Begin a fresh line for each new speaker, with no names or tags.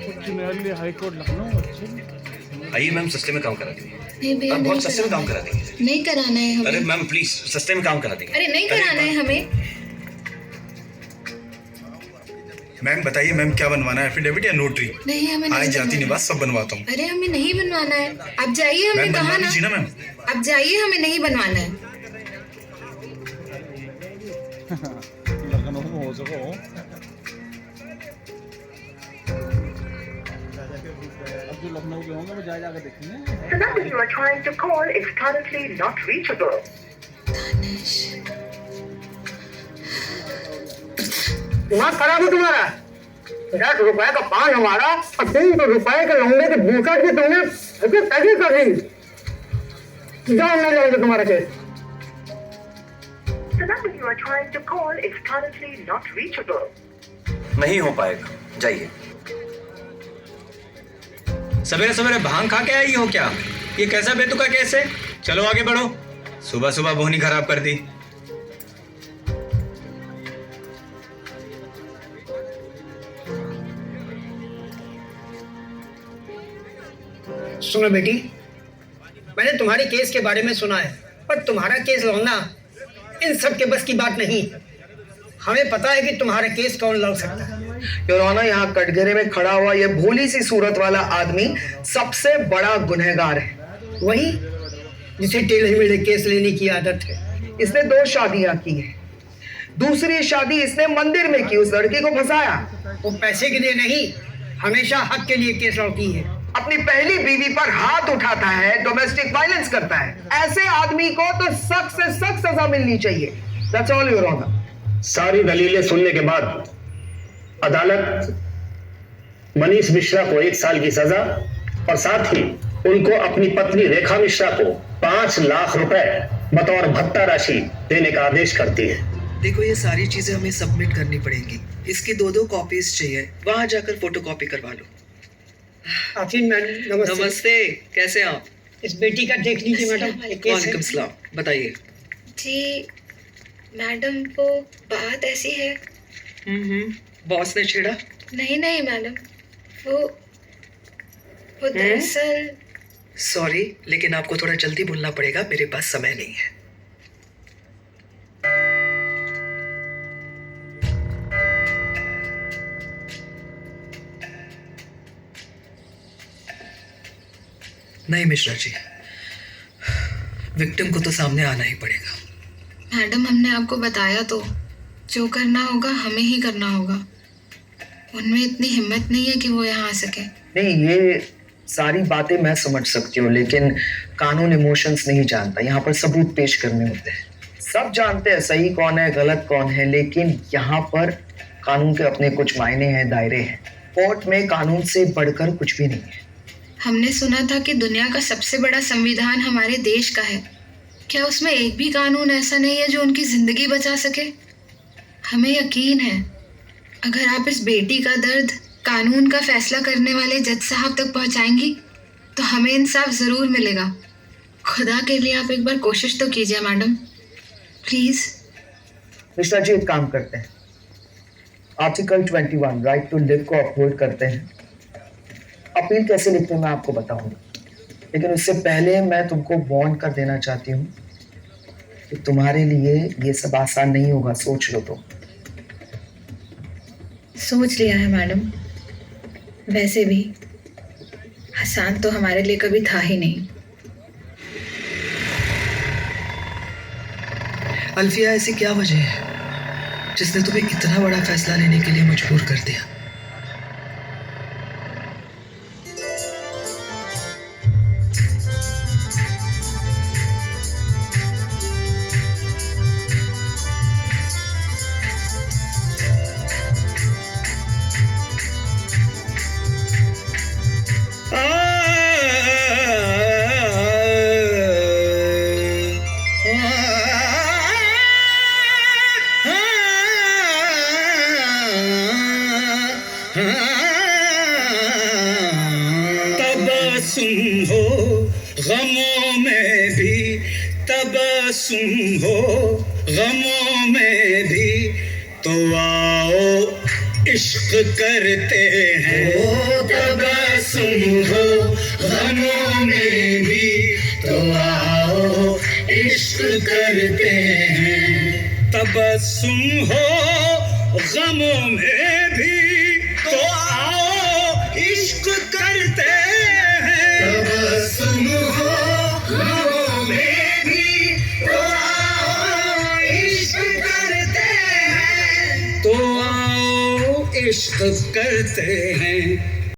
उच्च न्यायालय हाईकोर्ट लखनऊ। अच्छा
आइए मैम, सस्ते में काम करा देंगे।
नहीं भैया,
आप
नहीं
बहुत सस्ते में काम
कराना
करा देंगे।
है। नहीं कराना है
अरे
हमें।
मैम प्लीज, सस्ते में काम करा देंगे।
अरे नहीं कराना है हमें।
मैम बताइए मैम, क्या बनवाना है, एफिडेविट या नोटरी?
नहीं, हमें
आए
नहीं
जाती
बनवाना।
निवास सब बनवाता हूँ।
अरे हमें नहीं बनवाना है। आप जाइए, हमने
मैम
कहा
बनवा
ना।
दीजिए ना मैम।
आप जाइए, हमें नहीं बनवाना है।
लखनऊ में हो सको। अब जो लखनऊ के होंगे वो जाके देखेंगे।
The number you are trying to call is currently not reachable.
दिमाग खराब है तुम्हारा। 10 रुपए का पान हमारा और 300 रुपए के लौंडे के बूसा की तुमने ऐसे पैसे कर दी। जाओ, नहीं जाएंगे तुम्हारा case.
The number you are trying to call is currently not reachable.
नहीं हो पाएगा, जाइए।
सवेरे सवेरे भांग खा के आई हो क्या? ये कैसा बेतुका केस है? चलो आगे बढ़ो। सुबह सुबह बोहनी खराब कर दी।
सुनो बेटी, मैंने तुम्हारे केस के बारे में सुना है, पर तुम्हारा केस लड़ना इन सब के बस की बात नहीं। हमें पता है कि तुम्हारा केस कौन लड़ सकता है।
योर ऑनर, यहाँ कटघरे में खड़ा हुआ ये भोली सी सूरत वाला आदमी सबसे बड़ा गुनहगार है।
वही जिसे टेढ़े मेढ़े केस लेने की आदत है।
इसने 2 शादियां की है। दूसरी शादी इसने मंदिर में की, उस लड़की को फंसाया।
वो पैसे के लिए नहीं, हमेशा हक के लिए केस लड़ती है।
अपनी पहली बीवी पर हाथ उठाता है, डोमेस्टिक वायलेंस करता है। ऐसे आदमी को तो सख्त से सख्त सजा मिलनी चाहिए। That's all your honour.
सारी दलीलें सुनने के बाद अदालत मनीष मिश्रा को 1 साल की सजा और साथ ही उनको अपनी पत्नी रेखा मिश्रा को 5 लाख रुपए बतौर भत्ता राशि देने का आदेश करती है।
देखो, ये सारी चीजें हमें सबमिट करनी पड़ेंगी। इसकी 2 कॉपीज चाहिए। वहां जाकर फोटोकॉपी करवा लो।
आफरीन मैडम नमस्ते।
नमस्ते, कैसे हैं आप?
इस बेटी का देख लीजिए मैडम, ये केस है।
वालेकुम सलाम, बताइए।
जी मैडम, वो बात ऐसी है।
बॉस ने छेड़ा?
नहीं नहीं मैडम, वो दरअसल।
सॉरी, लेकिन आपको थोड़ा जल्दी बोलना पड़ेगा, मेरे पास समय नहीं है। नहीं मिश्रा जी, विक्टिम को तो सामने आना ही पड़ेगा।
मैडम, हमने आपको बताया तो, जो करना होगा हमें ही करना होगा। उनमें इतनी हिम्मत नहीं है कि वो यहाँ आ सके।
नहीं, ये सारी बातें मैं समझ सकती हूँ, लेकिन कानून इमोशंस नहीं जानता। यहाँ पर सबूत पेश करने होते हैं। सब जानते हैं सही कौन है, गलत कौन है, लेकिन यहाँ पर कानून के अपने कुछ मायने हैं, दायरे हैं। कोर्ट में कानून से बढ़कर कुछ भी नहीं है।
हमने सुना था कि दुनिया का सबसे बड़ा संविधान हमारे देश का है। क्या उसमें एक भी कानून ऐसा नहीं है जो उनकी जिंदगी बचा सके? हमें यकीन है, अगर आप इस बेटी का दर्द कानून का फैसला करने वाले जज साहब तक पहुंचाएंगी तो हमें इंसाफ जरूर मिलेगा। खुदा के लिए आप एक बार कोशिश तो कीजिए मैडम, प्लीज।
मिश्रा जी, एक काम करते हैं, आर्टिकल 21 राइट टू लिव को अपहोल्ड करते हैं। अपील कैसे लिखते हैं मैं आपको बताऊंगा, लेकिन उससे पहले मैं तुमको वार्न कर देना चाहती हूँ कि तुम्हारे लिए ये सब आसान नहीं होगा। सोच लो तो।
सोच लिया है मैडम। वैसे भी आसान तो हमारे लिए कभी था ही नहीं।
अल्फिया, ऐसी क्या वजह है जिसने तुम्हें इतना बड़ा फैसला लेने के लिए मजबूर कर दिया?
तबस्सुम हो गमों में भी, तबस्सुम हो गमों में भी, तो आओ
इश्क करते हैं। तबस्सुम हो गमों में भी तो आओ इश्क करते हैं। तबस्सुम हो गमों में भी तो आओ इश्क करते हैं। तबस्सुम हो गमों में भी तो आओ इश्क करते हैं। तो आओ इश्क करते हैं।